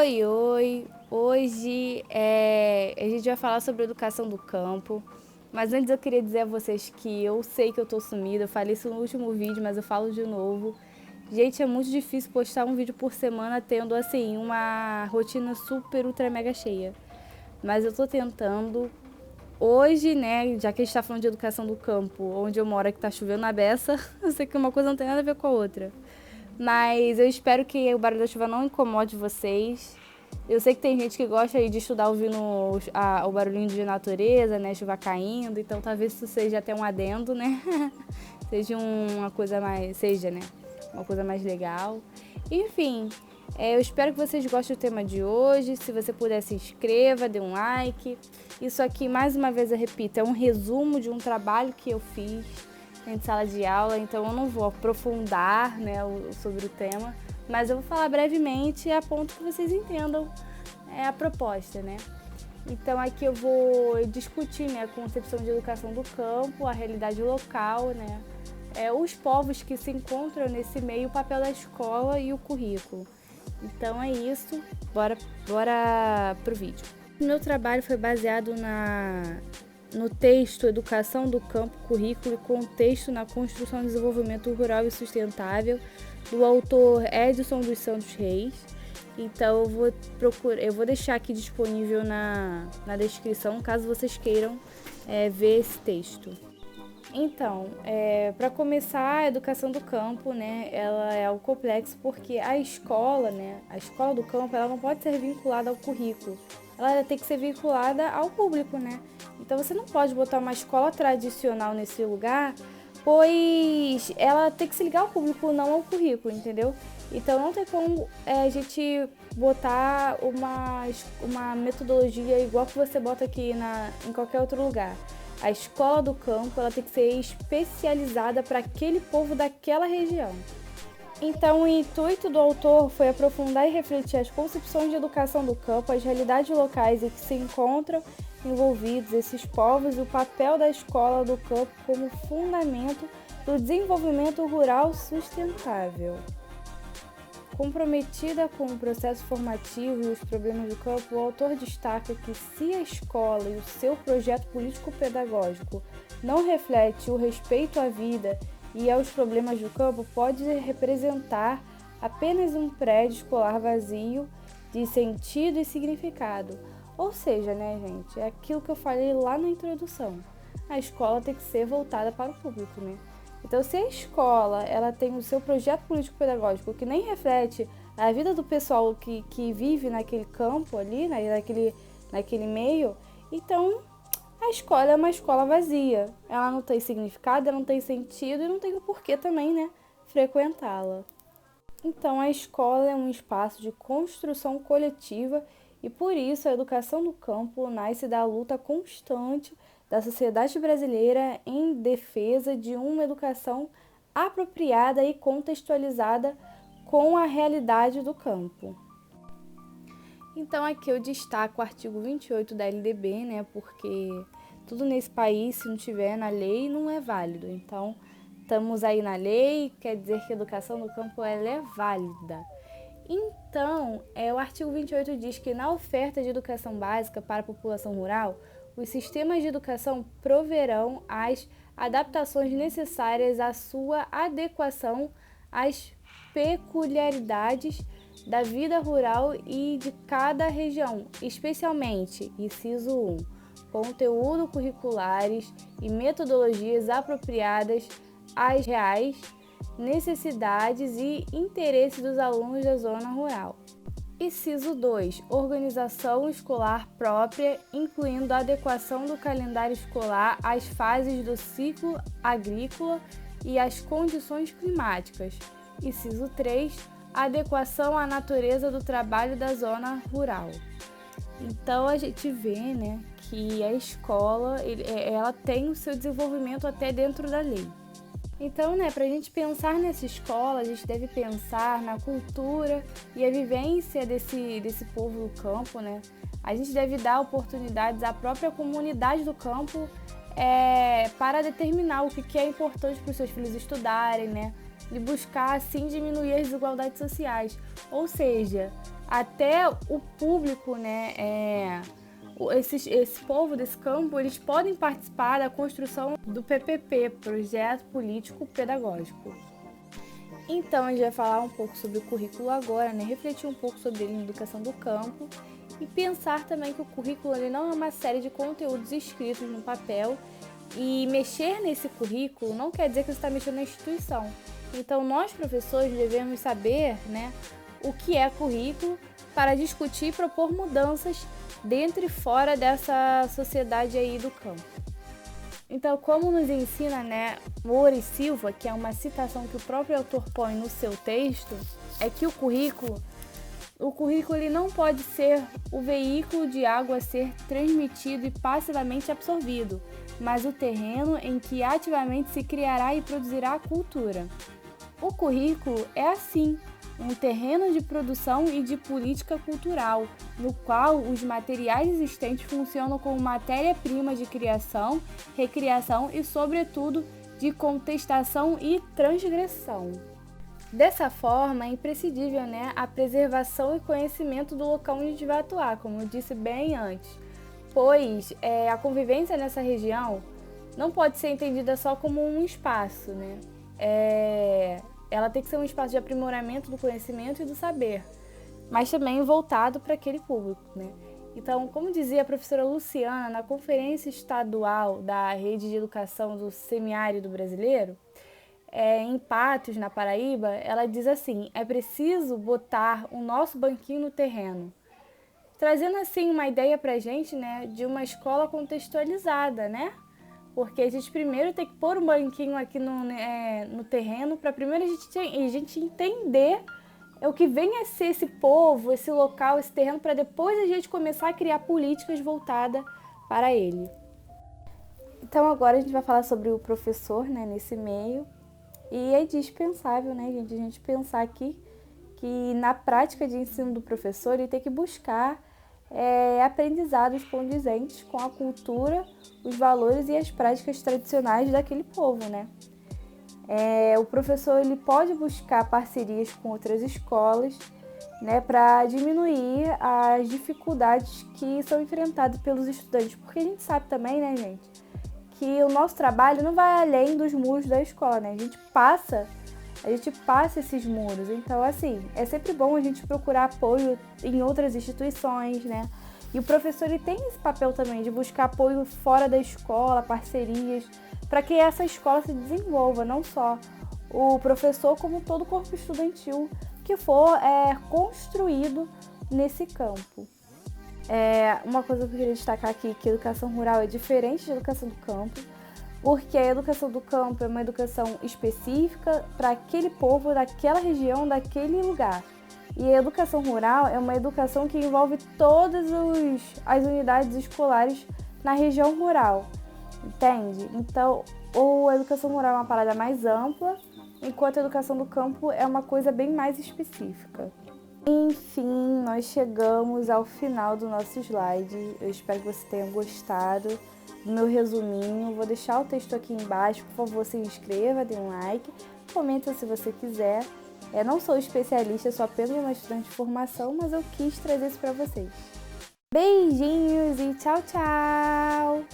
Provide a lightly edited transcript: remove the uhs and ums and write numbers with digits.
Oi, oi! Hoje a gente vai falar sobre educação do campo, mas antes eu queria dizer a vocês que eu sei que eu tô sumida, eu falei isso no último vídeo, mas eu falo de novo. Gente, é muito difícil postar um vídeo por semana tendo, assim, uma rotina super, ultra, mega cheia. Mas eu tô tentando. Hoje, né, já que a gente tá falando de educação do campo, onde eu moro que tá chovendo na beça, eu sei que uma coisa não tem nada a ver com a outra. Mas eu espero que o barulho da chuva não incomode vocês. Eu sei que tem gente que gosta aí de estudar ouvindo o barulhinho de natureza, né? Chuva caindo, então talvez isso seja até um adendo, né? Seja uma coisa mais. Seja, né? Uma coisa mais legal. Enfim, eu espero que vocês gostem do tema de hoje. Se você puder, se inscreva, dê um like. Isso aqui, mais uma vez eu repito, é um resumo de um trabalho que eu fiz em sala de aula, então eu não vou aprofundar, né, sobre o tema, mas eu vou falar brevemente a ponto que vocês entendam a proposta, né? Então aqui eu vou discutir, né, a concepção de educação do campo, a realidade local, né, os povos que se encontram nesse meio, o papel da escola e o currículo. Então é isso, bora pro vídeo. O meu trabalho foi baseado no texto Educação do Campo, Currículo e Contexto na Construção e Desenvolvimento Rural e Sustentável, do autor Edson dos Santos Reis. Então eu vou deixar aqui disponível na descrição, caso vocês queiram ver esse texto. Então, para começar, a educação do campo, né, ela é algo complexo porque a escola, né, a escola do campo, ela não pode ser vinculada ao currículo. Ela tem que ser vinculada ao público, né? Então você não pode botar uma escola tradicional nesse lugar, pois ela tem que se ligar ao público, não ao currículo, entendeu? Então não tem como a gente botar uma metodologia igual que você bota aqui em qualquer outro lugar. A escola do campo, ela tem que ser especializada para aquele povo daquela região. Então, o intuito do autor foi aprofundar e refletir as concepções de educação do campo, as realidades locais em que se encontram envolvidos esses povos e o papel da escola do campo como fundamento do desenvolvimento rural sustentável. Comprometida com o processo formativo e os problemas do campo, o autor destaca que se a escola e o seu projeto político-pedagógico não reflete o respeito à vida e aos problemas do campo, pode representar apenas um prédio escolar vazio de sentido e significado. Ou seja, né, gente, é aquilo que eu falei lá na introdução. A escola tem que ser voltada para o público, né? Então, se a escola ela tem o seu projeto político-pedagógico que nem reflete a vida do pessoal que vive naquele campo ali, naquele meio, então a escola é uma escola vazia. Ela não tem significado, ela não tem sentido e não tem o porquê também, né, frequentá-la. Então, a escola é um espaço de construção coletiva e, por isso, a educação no campo nasce da luta constante da sociedade brasileira em defesa de uma educação apropriada e contextualizada com a realidade do campo. Então, aqui eu destaco o artigo 28 da LDB, né, porque tudo nesse país, se não tiver na lei, não é válido. Então, estamos aí na lei, quer dizer que a educação do campo ela é válida. Então, o artigo 28 diz que na oferta de educação básica para a população rural, os sistemas de educação proverão as adaptações necessárias à sua adequação às peculiaridades da vida rural e de cada região, especialmente, inciso 1, conteúdo curriculares e metodologias apropriadas às reais necessidades e interesses dos alunos da zona rural. Inciso 2. Organização escolar própria, incluindo a adequação do calendário escolar às fases do ciclo agrícola e às condições climáticas. Inciso 3. Adequação à natureza do trabalho da zona rural. Então a gente vê, né, que a escola ela tem o seu desenvolvimento até dentro da lei. Então, né, para a gente pensar nessa escola, a gente deve pensar na cultura e a vivência desse povo do campo, né? A gente deve dar oportunidades à própria comunidade do campo para determinar o que é importante para os seus filhos estudarem, né? E buscar, assim, diminuir as desigualdades sociais. Ou seja, até o público, né, esse povo desse campo, eles podem participar da construção do PPP, Projeto Político Pedagógico. Então, a gente vai falar um pouco sobre o currículo agora, né? Refletir um pouco sobre ele na educação do campo e pensar também que o currículo ele não é uma série de conteúdos escritos no papel, e mexer nesse currículo não quer dizer que você está mexendo na instituição. Então, nós professores devemos saber, né, o que é currículo para discutir e propor mudanças dentro e fora dessa sociedade aí do campo. Então, como nos ensina, né, Moura e Silva, que é uma citação que o próprio autor põe no seu texto, é que o currículo ele não pode ser o veículo de algo a ser transmitido e passivamente absorvido, mas o terreno em que ativamente se criará e produzirá a cultura. O currículo é, assim, um terreno de produção e de política cultural, no qual os materiais existentes funcionam como matéria-prima de criação, recriação e, sobretudo, de contestação e transgressão. Dessa forma, é imprescindível, né, a preservação e conhecimento do local onde a gente vai atuar, como eu disse bem antes, pois a convivência nessa região não pode ser entendida só como um espaço, né? Ela tem que ser um espaço de aprimoramento do conhecimento e do saber, mas também voltado para aquele público, né? Então, como dizia a professora Luciana na Conferência Estadual da Rede de Educação do Semiárido Brasileiro, em Patos, na Paraíba, ela diz assim: é preciso botar o nosso banquinho no terreno. Trazendo assim uma ideia para a gente, né, de uma escola contextualizada, né? Porque a gente primeiro tem que pôr um banquinho aqui no terreno para primeiro a gente entender o que vem a ser esse povo, esse local, esse terreno, para depois a gente começar a criar políticas voltadas para ele. Então agora a gente vai falar sobre o professor, né, nesse meio. E é dispensável, né, gente, a gente pensar aqui que na prática de ensino do professor ele tem que buscar aprendizados condizentes com a cultura, os valores e as práticas tradicionais daquele povo, né? O professor ele pode buscar parcerias com outras escolas, né, para diminuir as dificuldades que são enfrentadas pelos estudantes, porque a gente sabe também, né, gente, que o nosso trabalho não vai além dos muros da escola, né? A gente passa esses muros. Então, assim, é sempre bom a gente procurar apoio em outras instituições, né? E o professor ele tem esse papel também de buscar apoio fora da escola, parcerias, para que essa escola se desenvolva, não só o professor, como todo o corpo estudantil que for construído nesse campo. Uma coisa que eu queria destacar aqui, que a educação rural é diferente da educação do campo, porque a educação do campo é uma educação específica para aquele povo, daquela região, daquele lugar. E a educação rural é uma educação que envolve todas as unidades escolares na região rural, entende? Então, a educação rural é uma parada mais ampla, enquanto a educação do campo é uma coisa bem mais específica. Enfim, nós chegamos ao final do nosso slide. Eu espero que você tenha gostado do meu resuminho. Vou deixar o texto aqui embaixo. Por favor, se inscreva, dê um like, comenta se você quiser. Eu não sou especialista, sou apenas uma estudante de formação, mas eu quis trazer isso para vocês. Beijinhos e tchau, tchau!